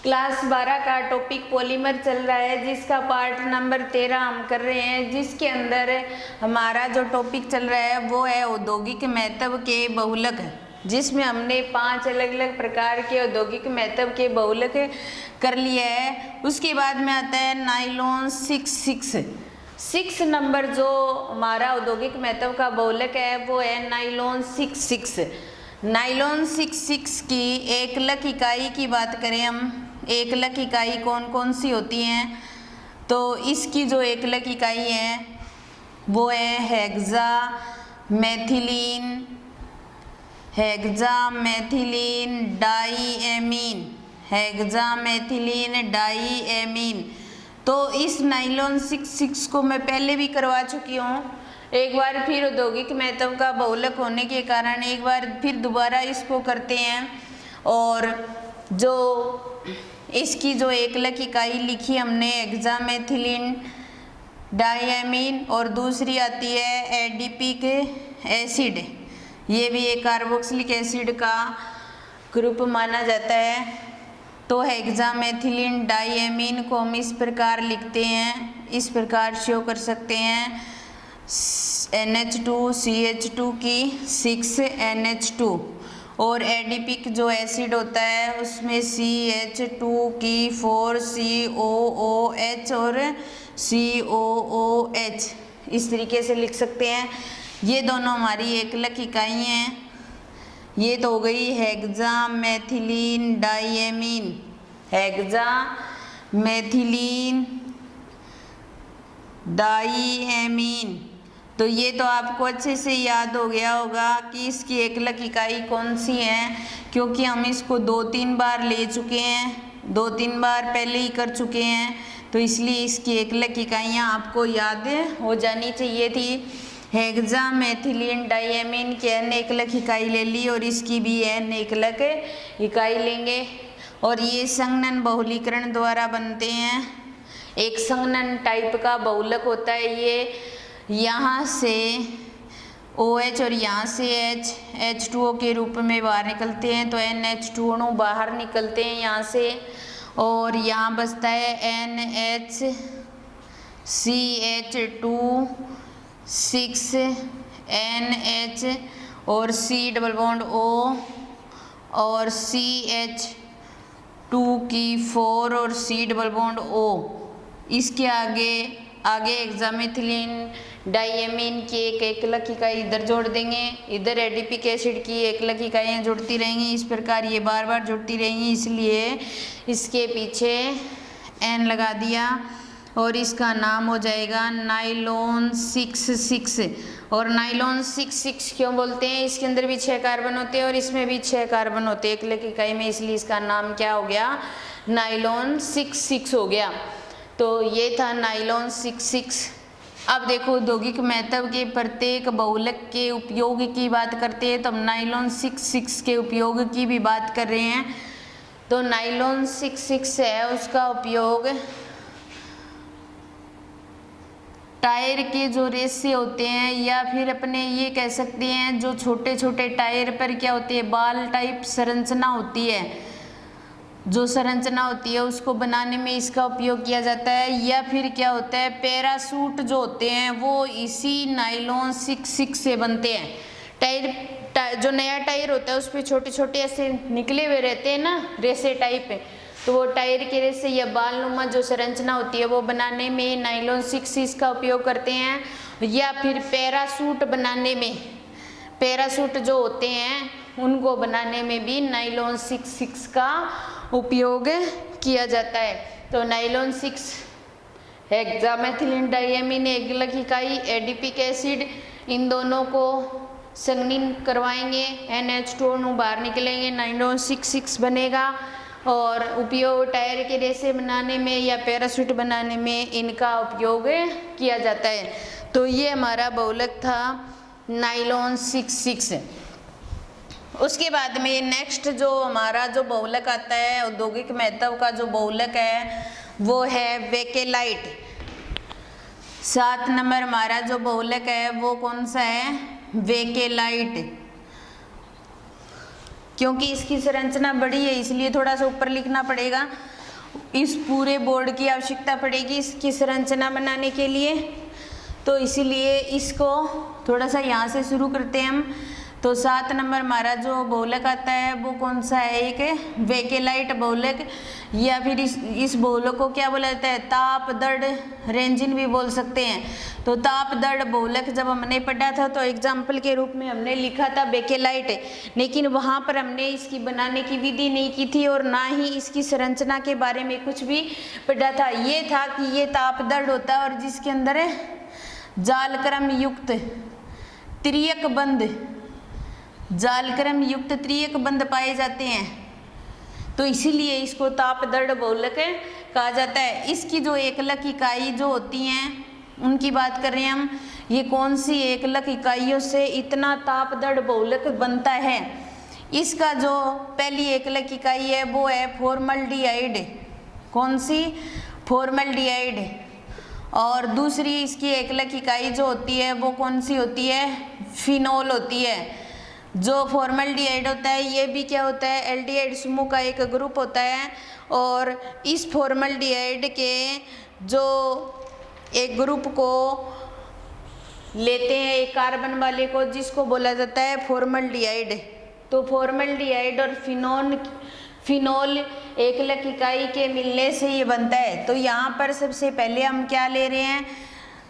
Class 12 का topic polymer चल रहा है, जिसका पार्ट नंबर 13 हम कर रहे हैं, जिसके अंदर हमारा जो टॉपिक चल रहा है वो है औद्योगिक महत्व के बहुलक, जिसमें हमने 5 अलग अलग प्रकार के औद्योगिक महत्व के बहुलक कर लिए है। उसके बाद में आता है नाइलॉन 6 नंबर जो हमारा औद्योगिक महत्व का बहुलक है वो है नाइलॉन 6। नाइलॉन 6 की एकलक इकाई की बात करें हम, एकलक इकाई कौन कौन सी होती हैं, तो इसकी जो एकलक इकाई है वो है हेक्सामेथिलीन डाईएमीन। तो इस नाइलॉन 6 को मैं पहले भी करवा चुकी हूँ, एक बार फिर औद्योगिक महत्व का बहुलक होने के कारण एक बार फिर दोबारा इसको करते हैं। और जो इसकी जो एकलक इकाई लिखी हमने हेक्सामेथिलीन डाईएमीन, और दूसरी आती है एडिपिक एसिड, ये भी एक कार्बोक्सिलिक एसिड का ग्रुप माना जाता है। तो हेक्सामेथिलीन डाईएमीन को हम इस प्रकार लिखते हैं, इस प्रकार शो कर सकते हैं NH2CH2 की 6NH2, और एडिपिक जो एसिड होता है उसमें CH2 की 4COOH और COOH, इस तरीके से लिख सकते हैं। ये दोनों हमारी एकलक इकाई हैं। ये तो हो गई हेक्सामेथिलीन डाईएमीन। तो ये तो आपको अच्छे से याद हो गया होगा कि इसकी एकलक इकाई कौन सी है, क्योंकि हम इसको 2-3 बार ले चुके हैं, 2-3 बार पहले ही कर चुके हैं, तो इसलिए इसकी एकलक इकाइयाँ आपको याद हो जानी चाहिए थी। हेक्सामेथिलीन डाईएमीन की n एकलक इकाई ले ली और इसकी भी n एकलक इकाई लेंगे, और ये संघनन बहुलीकरण द्वारा बनते हैं। एक संघनन टाइप का बहुलक होता है ये, यहाँ से OH और यहाँ से H2O के रूप में बाहर निकलते हैं, तो NH2 अणु बाहर निकलते हैं यहाँ से, और यहाँ बचता है NHCH2 6NH और C डबल बॉन्ड O और CH2 की 4 और C डबल बॉन्ड O। इसके आगे हेक्सामेथिलीन डाईएमीन की एक एकलक इकाई इधर जोड़ देंगे, इधर एडिपिक एसिड की एकलक इकाइयाँ जुड़ती रहेंगी, इस प्रकार ये बार बार जुड़ती रहेंगी, इसलिए इसके पीछे n लगा दिया और इसका नाम हो जाएगा नाइलॉन 6। और नाइलॉन 6 क्यों बोलते हैं, इसके अंदर भी 6 कार्बन होते हैं और इसमें भी 6 कार्बन होते हैं एकलक इकाई में, इसलिए इसका नाम क्या हो गया, नाइलॉन 6 हो गया। तो ये था नाइलॉन 6। अब देखो औद्योगिक महत्व के प्रत्येक बहुलक के उपयोग की बात करते हैं, तो हम नाइलॉन 6 के उपयोग की भी बात कर रहे हैं। तो नाइलॉन 6 है, उसका उपयोग टायर के जो रेसे होते हैं, या फिर अपने ये कह सकते हैं जो छोटे छोटे टायर पर क्या होती है, बाल टाइप संरचना होती है, जो संरचना होती है उसको बनाने में इसका उपयोग किया जाता है। या फिर क्या होता है, पैराशूट जो होते हैं वो इसी नाइलॉन 6 से बनते हैं। टायर जो नया टायर होता है उस पर छोटे छोटे ऐसे निकले हुए रहते हैं ना, रेसे टाइप, तो वो टायर के रेसे या बालनुमा जो संरचना होती है वो बनाने में नाइलॉन 6 का उपयोग करते हैं। या फिर पैराशूट बनाने में, पैराशूट जो होते हैं उनको बनाने में भी नाइलॉन 6 का उपयोग किया जाता है। तो नाइलॉन 6 हेक्सामेथिलीन डाईएमीन एकलक इकाई, एडिपिक एसिड, इन दोनों को संघनित करवाएंगे, NH2 अणु बाहर निकलेंगे, नाइलॉन 6 बनेगा। और उपयोग टायर के रेसे बनाने में या पैराशूट बनाने में इनका उपयोग किया जाता है। तो ये हमारा बहुलक था नाइलॉन 6। उसके बाद में नेक्स्ट जो हमारा जो बहुलक आता है औद्योगिक महत्व का जो बहुलक है वो है बेकेलाइट। 7 नंबर हमारा जो बहुलक है वो कौन सा है, बेकेलाइट। क्योंकि इसकी संरचना बड़ी है इसलिए थोड़ा सा ऊपर लिखना पड़ेगा। इस पूरे बोर्ड की आवश्यकता पड़ेगी इसकी संरचना बनाने के लिए, तो इसीलिए इसको थोड़ा सा यहाँ से शुरू करते हैं हम। तो 7 नंबर हमारा जो बहुलक आता है वो कौन सा है, एक वेकेलाइट बहुलक, या फिर इस बहुलक को क्या बोला जाता है, ताप दड़ रेंजिन भी बोल सकते हैं। तो ताप दड़ बहुलक जब हमने पढ़ा था तो एग्जाम्पल के रूप में हमने लिखा था बेकेलाइट, लेकिन वहाँ पर हमने इसकी बनाने की विधि नहीं की थी और ना ही इसकी संरचना के बारे में कुछ भी पढ़ा था। ये था कि ये ताप दड़ होता है और जिसके अंदर जालक्रम युक्त त्रियक बंध, जालक्रम युक्त त्रियक बंध पाए जाते हैं, तो इसीलिए इसको ताप दड़ बहुलक कहा जाता है। इसकी जो एकलक इकाई जो होती हैं उनकी बात कर रहे हैं हम, ये कौन सी एकलक इकाइयों से इतना ताप दड़ बहुलक बनता है। इसका जो पहली एकलक इकाई है वो है फॉर्मल्डिहाइड, कौन सी, फॉर्मल्डिहाइड। और दूसरी इसकी एकलक इकाई जो होती है वो कौन सी होती है, फिनोल होती है। जो फॉर्मल्डिहाइड होता है ये भी क्या होता है, एल्डिहाइड समूह का एक ग्रुप होता है, और इस फॉर्मल्डिहाइड के जो एक ग्रुप को लेते हैं एक कार्बन वाले को, जिसको बोला जाता है फॉर्मल्डिहाइड। तो फॉर्मल्डिहाइड और फिनोल एकलक इकाई के मिलने से ये बनता है। तो यहाँ पर सबसे पहले हम क्या ले रहे हैं,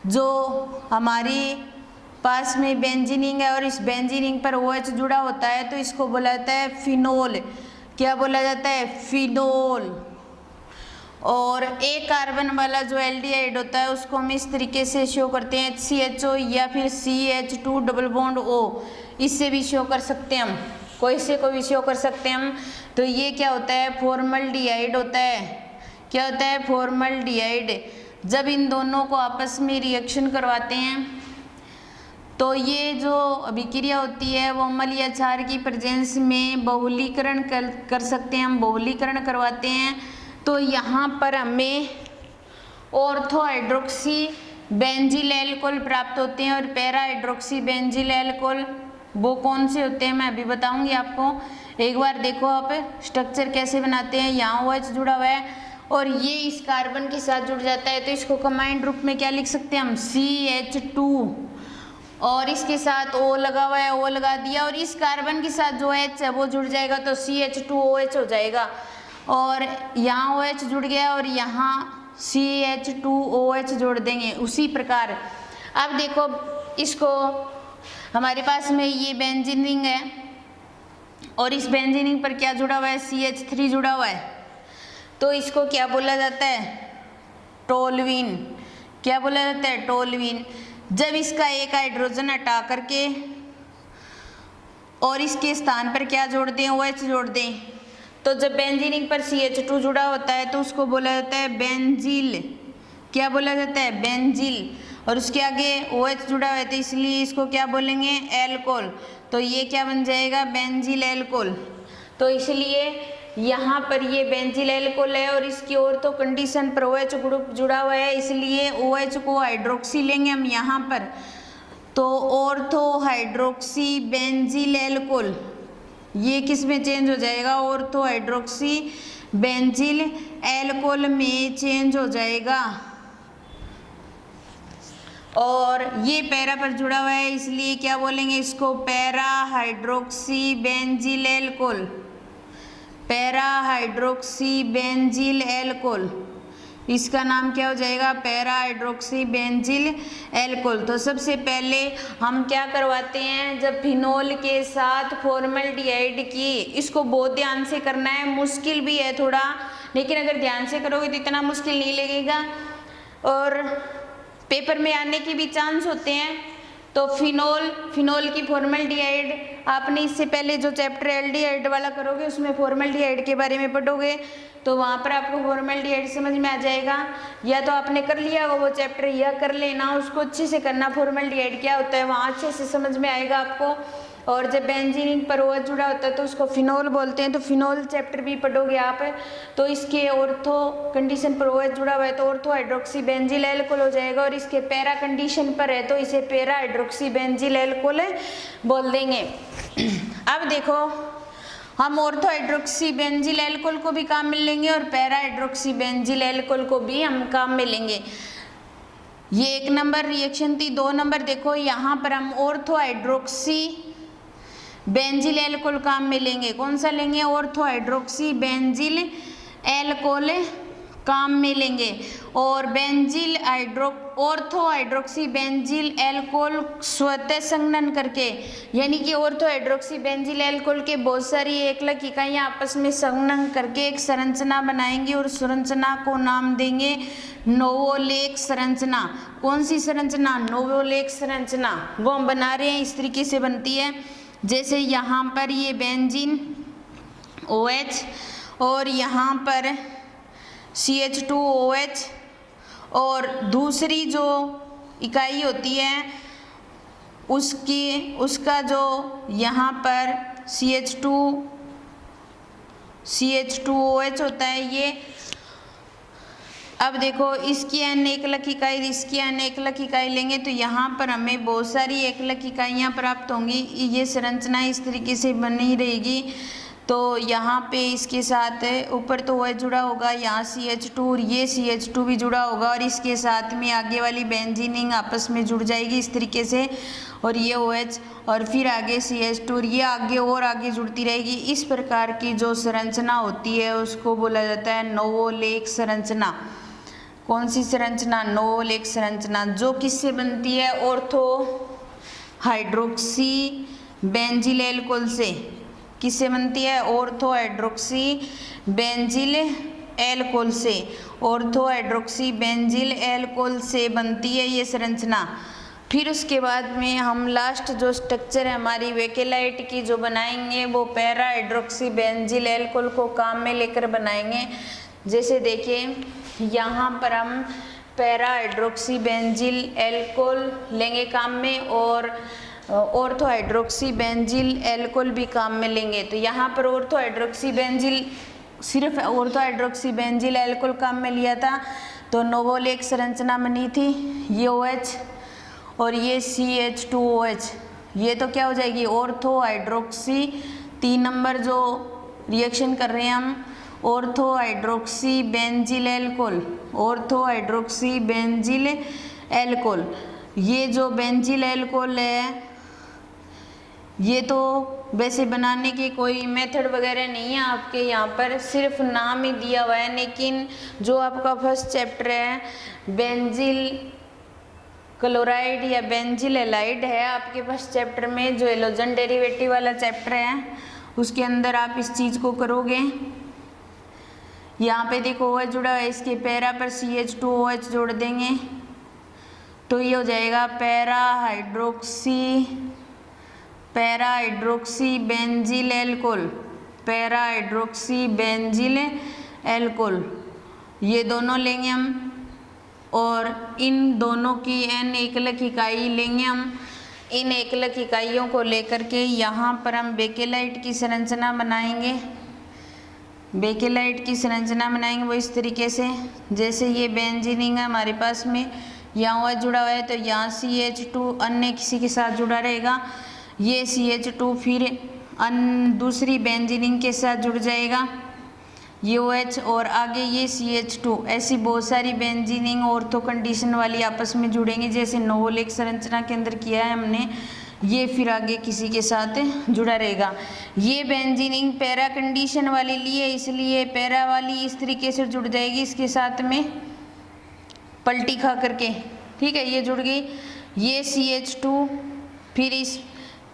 जो हमारी पास में बेंजीनिंग है और इस बेंजीनिंग पर OH जुड़ा होता है तो इसको बोला जाता है फिनोल। क्या बोला जाता है, फिनोल। और एक कार्बन वाला जो एल्डिहाइड होता है उसको हम इस तरीके से शो करते हैं HCHO या फिर CH2 डबल बॉन्ड O, इससे भी शो कर सकते हैं हम, कोई से को भी शो कर सकते हैं हम। तो ये क्या होता है, फॉर्मल्डिहाइड होता है। क्या होता है, फॉर्मल्डिहाइड। जब इन दोनों को आपस में रिएक्शन करवाते हैं तो ये जो अभिक्रिया होती है वो अम्लीय क्षार की प्रेजेंस में बहुलीकरण कर सकते हैं, हम बहुलीकरण करवाते हैं। तो यहाँ पर हमें ऑर्थो हाइड्रोक्सी बेंजील एल्कोहल प्राप्त होते हैं और पैरा हाइड्रोक्सी बेंजील एल्कोहल वो कौन से होते हैं मैं अभी बताऊंगी आपको। एक बार देखो आप स्ट्रक्चर कैसे बनाते हैं, यहाँ OH जुड़ा हुआ है और ये इस कार्बन के साथ जुड़ जाता है तो इसको कंबाइंड रूप में क्या लिख सकते हैं हम, CH2, और इसके साथ O लगा हुआ है, O लगा दिया, और इस कार्बन के साथ जो H है वो जुड़ जाएगा तो CH2OH हो जाएगा। और यहाँ OH जुड़ गया और यहाँ CH2OH जोड़ देंगे। उसी प्रकार अब देखो इसको, हमारे पास में ये बेंजीन रिंग है और इस बेंजीन रिंग पर क्या जुड़ा हुआ है, CH3 जुड़ा हुआ है, तो इसको क्या बोला जाता है, टोल्यूइन। क्या बोला जाता है, टोल्यूइन। जब इसका एक हाइड्रोजन हटा करके और इसके स्थान पर क्या जोड़ दें, OH जोड़ दें, तो जब बेंजीन रिंग पर CH2 जुड़ा होता है तो उसको बोला जाता है बेंजील। क्या बोला जाता है, बेंजील। और उसके आगे OH जुड़ा हुआ है तो इसलिए इसको क्या बोलेंगे, एल्कोहल। तो ये क्या बन जाएगा, बेंजील एल्कोहल। तो इसलिए यहाँ पर ये बेंजील एल्कोहल है और इसकी ऑर्थो कंडीशन पर OH ग्रुप जुड़ा हुआ है, इसलिए OH को हाइड्रोक्सी लेंगे हम यहाँ पर। तो ऑर्थो हाइड्रोक्सी बेंजील एल्कोहल ये किस में चेंज हो जाएगा, ऑर्थो हाइड्रोक्सी बेंजील एल्कोहल में चेंज हो जाएगा। और ये पैरा पर जुड़ा हुआ है इसलिए क्या बोलेंगे इसको, para hydroxy बेंजील alcohol. Para hydroxy बेंजील alcohol, इसका नाम क्या हो जाएगा, पैरा हाइड्रोक्सी बेंजील एल्कोहल। तो सबसे पहले हम क्या करवाते हैं, जब फिनोल के साथ फॉर्मल्डिहाइड की, इसको बहुत ध्यान से करना है, मुश्किल भी है थोड़ा, लेकिन अगर ध्यान से करोगे तो इतना मुश्किल नहीं लगेगा और पेपर में आने के भी चांस होते हैं। तो फिनोल की फॉर्मल्डिहाइड, आपने इससे पहले जो चैप्टर एल्डिहाइड वाला करोगे उसमें फॉर्मल्डिहाइड के बारे में पढ़ोगे तो वहाँ पर आपको फॉर्मल्डिहाइड समझ में आ जाएगा, या तो आपने कर लिया होगा वो चैप्टर, या कर लेना, उसको अच्छे से करना, फॉर्मल्डिहाइड क्या होता है वहाँ अच्छे से समझ में आएगा आपको। और जब बेंजीन पर OH जुड़ा होता है तो उसको फिनोल बोलते हैं, तो फिनोल चैप्टर भी पढ़ोगे आप। तो इसके ऑर्थो कंडीशन पर OH जुड़ा हुआ है तो ऑर्थो हाइड्रोक्सी बेंजील एल्कोहल हो जाएगा, और इसके पैरा कंडीशन पर है तो इसे पैरा हाइड्रोक्सी बेंजील एल्कोहल बोल देंगे। अब देखो हम ऑर्थो हाइड्रोक्सी बेंजिल एल्कोहल को भी काम में लेंगे और पैरा हाइड्रोक्सी बेंजिल एल्कोहल को भी हम काम में लेंगे। ये 1 नंबर रिएक्शन थी। 2 नंबर देखो, यहाँ पर हम ऑर्थो हाइड्रोक्सी बेंजिल एल्कोहल काम में लेंगे। कौन सा लेंगे? ऑर्थो हाइड्रोक्सी बेंजिल एल्कोहल काम में लेंगे। और benzyl ortho hydroxy benzyl alcohol स्वतः संघनन करके, यानी कि ऑर्थो हाइड्रोक्सी बेंजिल एल्कोहल के बहुत सारी एकलक इकाइयां आपस में संघनन करके एक संरचना बनाएंगे और संरचना को नाम देंगे नोवोलेक संरचना। कौन सी संरचना? नोवोलेक संरचना। वो हम बना रहे हैं, इस तरीके से बनती है। जैसे यहाँ पर ये बेंजीन OH और यहाँ पर CH2OH, और दूसरी जो इकाई होती है उसका जो यहाँ पर CH2OH होता है ये। अब देखो, इसकी n एकलक इकाई, इसकी n एकलक इकाई लेंगे तो यहाँ पर हमें बहुत सारी एकलक इकाइयाँ प्राप्त होंगी। ये संरचना इस तरीके से बनी रहेगी। तो यहाँ पे इसके साथ ऊपर तो OH जुड़ा होगा, यहाँ CH2 और ये CH2 भी जुड़ा होगा, और इसके साथ में आगे वाली बेंजीनिंग आपस में जुड़ जाएगी इस तरीके से, और ये OH और फिर आगे CH2 और ये आगे और आगे जुड़ती रहेगी। इस प्रकार की जो संरचना होती है उसको बोला जाता है नोवोलेक संरचना। कौन सी संरचना? नोवोलेक संरचना, जो किससे बनती है? ऑर्थो हाइड्रोक्सी बेंजिल एल्कोहल से। किससे बनती है? ऑर्थो हाइड्रोक्सी बेंजिल एल्कोहल से। ऑर्थो हाइड्रोक्सी बेंजिल एल्कोहल से बनती है ये संरचना। फिर उसके बाद में हम लास्ट जो स्ट्रक्चर है हमारी वेकेलाइट की जो बनाएंगे वो पैरा हाइड्रोक्सी बेंजिल एल्कोहल को काम में लेकर बनाएंगे। जैसे देखिए, यहाँ पर हम पैरा हाइड्रोक्सी बेंजिल एल्कोहल लेंगे काम में, और ऑर्थो हाइड्रोक्सी बेंजिल एल्कोहल भी काम में लेंगे। तो यहाँ पर ऑर्थो हाइड्रोक्सी बेंजिल, सिर्फ ऑर्थो हाइड्रोक्सी बेंजिल एल्कोहल काम में लिया था तो नोवोलेक संरचना बनी थी। ये OH और ये CH2OH, ये तो क्या हो जाएगी? Ortho hydroxy. 3 नंबर जो रिएक्शन कर रहे हैं हम, ortho hydroxy benzyl alcohol, ortho hydroxy benzyl alcohol. ये जो बेंजिल एल्कोहल है ये तो वैसे बनाने के कोई मेथड वगैरह नहीं है आपके यहाँ पर, सिर्फ नाम ही दिया हुआ है। लेकिन जो आपका फर्स्ट चैप्टर है बेंजिल क्लोराइड या बेंजिल एलाइड है आपके फर्स्ट चैप्टर में, जो एलोजन डेरिवेटिव वाला चैप्टर है, उसके अंदर आप इस चीज़ को करोगे। यहाँ पे देखो OH जुड़ा है, इसके पैरा पर CH2OH जोड़ देंगे तो ये हो जाएगा para hydroxy benzyl alcohol, para hydroxy benzyl alcohol. ये दोनों लेंगे हम, और इन दोनों की n एकलक इकाई लेंगे हम। इन एकलक इकाइयों को लेकर के यहाँ पर हम बेकेलाइट की संरचना बनाएंगे। बेकेलाइट की संरचना बनाएंगे वो इस तरीके से, जैसे ये बेंजीनिंग है हमारे पास में, यहाँ OH जुड़ा हुआ है तो यहाँ CH2 अन्य किसी के साथ जुड़ा रहेगा, ये CH2 फिर दूसरी बेंजीनिंग के साथ जुड़ जाएगा, ये OH और आगे ये CH2। ऐसी बहुत सारी बेंजीनिंग ऑर्थो कंडीशन वाली आपस में जुड़ेंगी, जैसे नोवोलेक संरचना के अंदर किया है हमने। ये फिर आगे किसी के साथ जुड़ा रहेगा। ये बेंजीनिंग पैरा कंडीशन वाली ली है, इसलिए पैरा वाली इस तरीके से जुड़ जाएगी इसके साथ में पलटी खा करके, ठीक है, ये जुड़ गई। ये CH2 फिर इस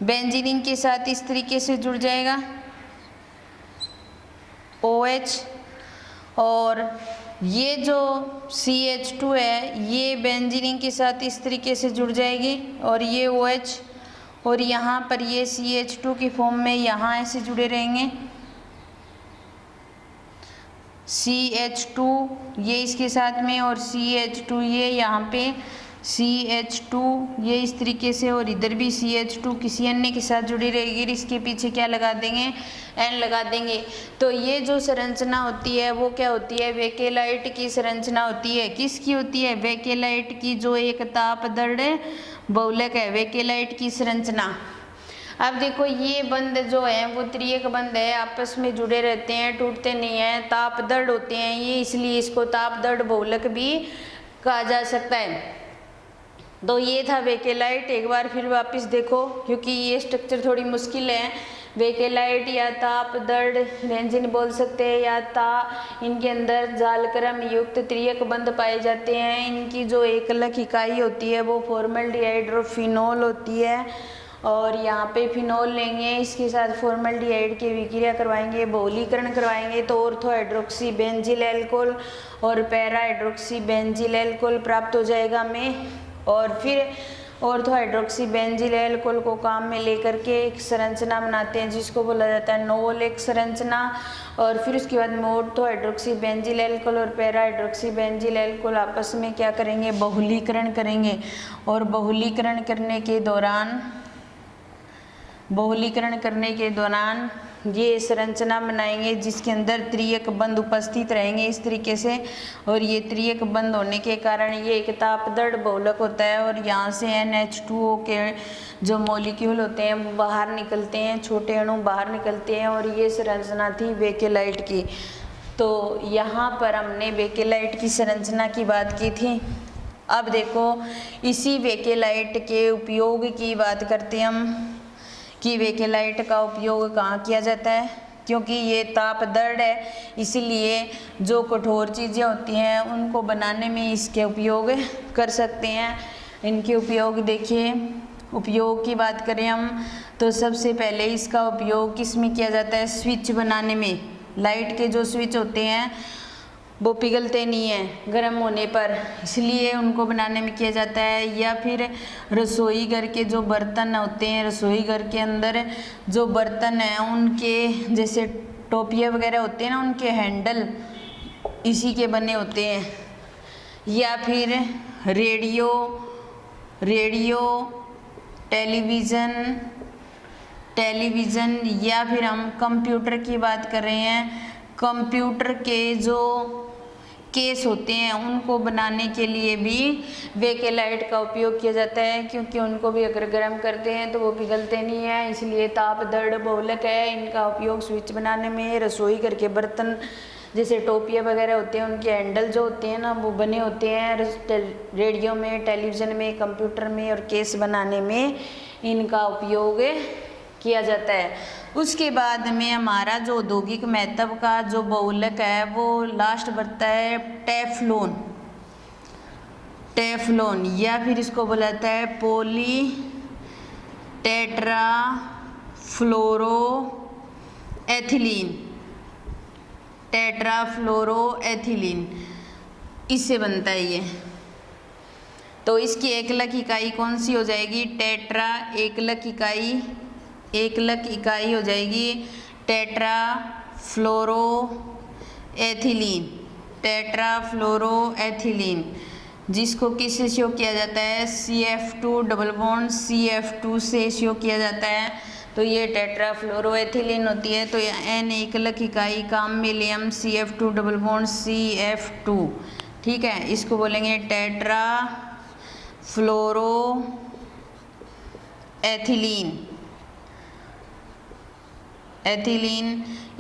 बेंजीनिंग के साथ इस तरीके से जुड़ जाएगा OH, और ये जो CH2 है ये बेंजीनिंग के साथ इस तरीके से जुड़ जाएगी, और ये OH और यहाँ पर ये CH2 की फॉर्म में यहाँ ऐसे जुड़े रहेंगे। CH2 ये इसके साथ में, और CH2 ये यहाँ पे CH2 ये इस तरीके से, और इधर भी CH2 किसी अन्य के साथ जुड़ी रहेगी। इसके पीछे क्या लगा देंगे? N लगा देंगे। तो ये जो संरचना होती है वो क्या होती है? वेकेलाइट की संरचना होती है। किसकी होती है? वेकेलाइट की, जो एक ताप दर बहुलक है, वेकेलाइट की संरचना। अब देखो ये बंध जो है वो त्रियक बंध है, आपस में जुड़े रहते हैं, टूटते नहीं हैं, ताप दृढ़ होते हैं ये, इसलिए इसको ताप दृढ़ बहुलक भी कहा जा सकता है। तो ये था बेकेलाइट। एक बार फिर वापस देखो क्योंकि ये स्ट्रक्चर थोड़ी मुश्किल है। बेकेलाइट या ताप दृढ़ रेंजिन बोल सकते हैं या इनके अंदर जालक्रम युक्त त्रियक बंध पाए जाते हैं। इनकी जो एकलक इकाई होती है वो फॉर्मल्डिहाइड और फिनोल होती है, और यहाँ पे फिनोल लेंगे, इसके साथ फॉर्मल्डिहाइड की विक्रिया करवाएंगे, बहुलीकरण करवाएंगे तो ऑर्थो हाइड्रोक्सी बेंजील एल्कोहल और पैरा हाइड्रोक्सी बेंजील एल्कोहल प्राप्त हो जाएगा हमें। और फिर ऑर्थो हाइड्रोक्सी बेंजील एल्कोहल को काम में लेकर के एक संरचना बनाते हैं जिसको बोला जाता है नोवल एक संरचना। और फिर उसके बाद में ऑर्थो हाइड्रोक्सी बेंजील एल्कोहल और पैरा हाइड्रोक्सी बेंजील एल्कोहल आपस में क्या करेंगे, बहुलीकरण करेंगे। और बहुलीकरण करने के दौरान ये संरचना बनाएंगे जिसके अंदर त्रियक बंध उपस्थित रहेंगे इस तरीके से। और ये त्रियक बंध होने के कारण ये एक ताप दृढ़ बहुलक होता है, और यहाँ से NH2O के जो मॉलिक्यूल होते हैं वो बाहर निकलते हैं, छोटे अणु बाहर निकलते हैं। और ये संरचना थी बेकेलाइट की। तो यहाँ पर हमने बेकेलाइट की संरचना की बात की थी। अब देखो इसी बेकेलाइट के उपयोग की बात करते हैं हम कि बेकेलाइट का उपयोग कहाँ किया जाता है। क्योंकि ये ताप दृढ़ है इसलिए जो कठोर चीज़ें होती हैं उनको बनाने में इसके उपयोग कर सकते हैं। इनके उपयोग देखिए, उपयोग की बात करें हम तो सबसे पहले इसका उपयोग किस में किया जाता है, स्विच बनाने में। लाइट के जो स्विच होते हैं वो पिघलते नहीं हैं गर्म होने पर, इसलिए उनको बनाने में किया जाता है। या फिर रसोई घर के जो बर्तन होते हैं, रसोई घर के अंदर जो बर्तन हैं उनके जैसे टोपिया वगैरह होते हैं ना, उनके हैंडल इसी के बने होते हैं। या फिर रेडियो टेलीविज़न या फिर हम कंप्यूटर की बात कर रहे हैं, कंप्यूटर के जो केस होते हैं उनको बनाने के लिए भी बेकेलाइट का उपयोग किया जाता है। क्योंकि उनको भी अगर गर्म करते हैं तो वो पिघलते नहीं है, इसलिए ताप दृढ़ बहुलक है। इनका उपयोग स्विच बनाने में, रसोई घर के बर्तन जैसे टोपिया वगैरह होते हैं उनके हैंडल जो होते हैं ना वो बने होते हैं, रेडियो में, टेलीविज़न में, कंप्यूटर में और केस बनाने में इनका उपयोग किया जाता है। उसके बाद में हमारा जो औद्योगिक महत्व का जो बहुलक है वो लास्ट बढ़ता है टेफ्लॉन या फिर इसको बोला जाता है पॉली टेट्राफ्लोरोएथिलीन इससे बनता है ये। तो इसकी एकलक इकाई कौन सी हो जाएगी, टेट्रा एकलक इकाई हो जाएगी टेट्राफ्लोरोएथिलीन, जिसको किससे शो किया जाता है, CF2 डबल बॉन्ड CF2 से शो किया जाता है। तो ये टेट्राफ्लोरोएथिलीन होती है। तो N एकलक इकाई काम में ले हम CF2 डबल बॉन्ड CF2, ठीक है, इसको बोलेंगे टेट्राफ्लोरोएथिलीन।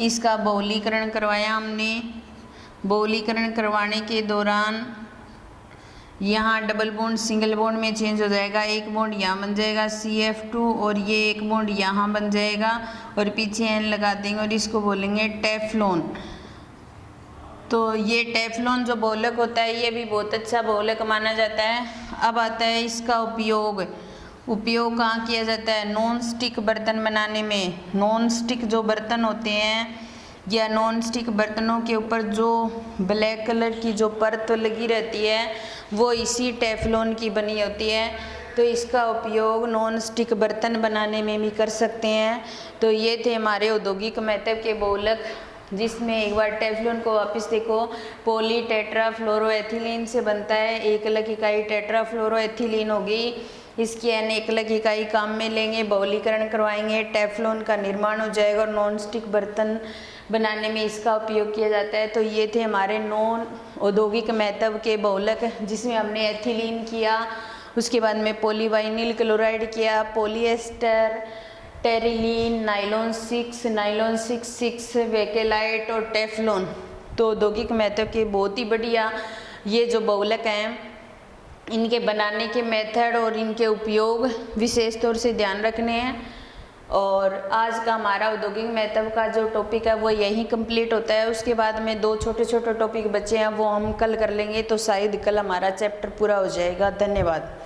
इसका बहुलीकरण करवाया हमने। बहुलीकरण करवाने के दौरान यहाँ डबल बॉन्ड सिंगल बॉन्ड में चेंज हो जाएगा, एक बॉन्ड यहाँ बन जाएगा CF2 और ये एक बॉन्ड यहाँ बन जाएगा और पीछे N लगा देंगे और इसको बोलेंगे टेफ्लॉन। तो ये टेफ्लॉन जो बहुलक होता है ये भी बहुत अच्छा बहुलक माना जाता है। अब आता है इसका उपयोग कहाँ किया जाता है, नॉन स्टिक बर्तन बनाने में। नॉन स्टिक जो बर्तन होते हैं या नॉन स्टिक बर्तनों के ऊपर जो ब्लैक कलर की जो परत लगी रहती है वो इसी टेफ्लॉन की बनी होती है। तो इसका उपयोग नॉन स्टिक बर्तन बनाने में भी कर सकते हैं। तो ये थे हमारे औद्योगिक महत्व के बहुलक, जिसमें एक बार टेफ्लॉन को वापस देखो, पॉली टेट्राफ्लोरोएथिलीन से बनता है, एकलक इकाई टेट्राफ्लोरोएथिलीन होगी। इसकी N एकलक इकाई काम में लेंगे, बहुलीकरण करवाएंगे, टेफ्लॉन का निर्माण हो जाएगा और नॉन स्टिक बर्तन बनाने में इसका उपयोग किया जाता है। तो ये थे हमारे नॉन औद्योगिक महत्व के बहुलक, जिसमें हमने एथिलीन किया, उसके बाद में पॉलीवाइनिल क्लोराइड किया, पॉलीएस्टर, टेरिलीन, नाइलॉन 6, बेकेलाइट और टेफ्लॉन। तो औद्योगिक महत्व के बहुत ही बढ़िया ये जो बहुलक हैं, इनके बनाने के मेथड और इनके उपयोग विशेष तौर से ध्यान रखने हैं। और आज का हमारा औद्योगिक महत्व का जो टॉपिक है वो यहीं कंप्लीट होता है। उसके बाद में 2 छोटे छोटे टॉपिक बचे हैं, वो हम कल कर लेंगे, तो शायद कल हमारा चैप्टर पूरा हो जाएगा। धन्यवाद।